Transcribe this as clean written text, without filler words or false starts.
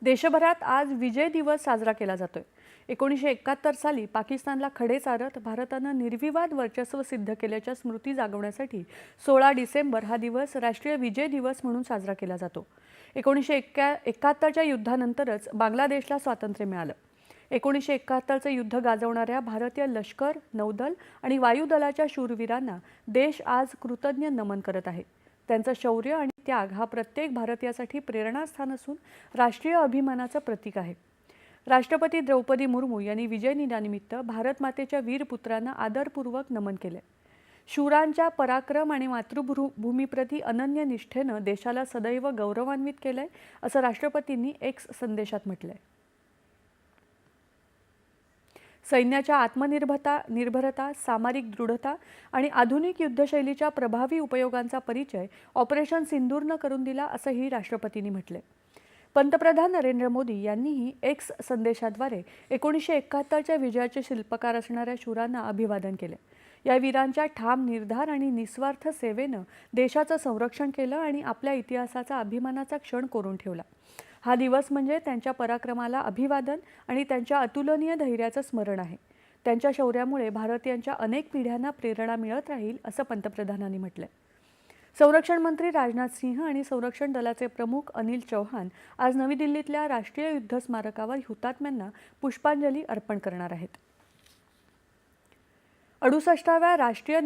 देशभरात आज विजय दिवस साजरा केला जातोय। 1971 साली पाकिस्तानला खडे चारत भारतानं निर्विवाद वर्चस्व सिद्ध केल्याच्या स्मृती जागवण्यासाठी 16 डिसेंबर हा दिवस राष्ट्रीय विजय दिवस म्हणून साजरा केला जातो। 1971च्या युद्धानंतरच बांगलादेशला स्वातंत्र्य मिळालं। 1971चं युद्ध गाजवणाऱ्या भारतीय लष्कर, नौदल आणि वायुदलाच्या शूरवीरांना देश आज कृतज्ञ नमन करत आहे। त्यांचं शौर्य आणि त्याग हा प्रत्येक भारतीयासाठी प्रेरणास्थान असून राष्ट्रीय अभिमानाचं प्रतीक आहे। राष्ट्रपती द्रौपदी मुर्मू यांनी विजय दिनानिमित्त भारत मातेच्या वीर पुत्रांना आदरपूर्वक नमन केले। शूरांच्या पराक्रम आणि मातृभूमीप्रती अनन्य निष्ठेनं देशाला सदैव गौरवान्वित केलंय, असं राष्ट्रपतींनी एक्स संदेशात म्हटलंय। सैन्याच्या निर्भरता, सामरिक दृढता आणि आधुनिक युद्धशैलीच्या प्रभावी उपयोगांचा परिचय ऑपरेशन सिंदूरनं करून दिला, असंही राष्ट्रपतींनी म्हटलंय। पंतप्रधान नरेंद्र मोदी यांनीही एक्स संदेशाद्वारे 1971च्या विजयाचे शिल्पकार असणाऱ्या शूरांना अभिवादन केले। या वीरांच्या ठाम निर्धार आणि निस्वार्थ सेवेनं देशाचं संरक्षण केलं आणि आपल्या इतिहासाचा अभिमानाचा क्षण कोरून ठेवला। हा दिवस म्हणजे त्यांच्या पराक्रमाला अभिवादन आणि त्यांच्या अतुलनीय धैर्याचं स्मरण आहे। त्यांच्या शौर्यामुळे भारतीयांच्या अनेक पिढ्यांना प्रेरणा मिळत राहील, असं पंतप्रधानांनी म्हटलंय। संरक्षण मंत्री राजनाथ सिंह आणि संरक्षण दलाचे प्रमुख अनिल चौहान आज नवी दिल्लीतल्या राष्ट्रीय युद्ध स्मारकावर हुतात्म्यांना पुष्पांजली अर्पण करणार आहेत। 68व्या राष्ट्रीय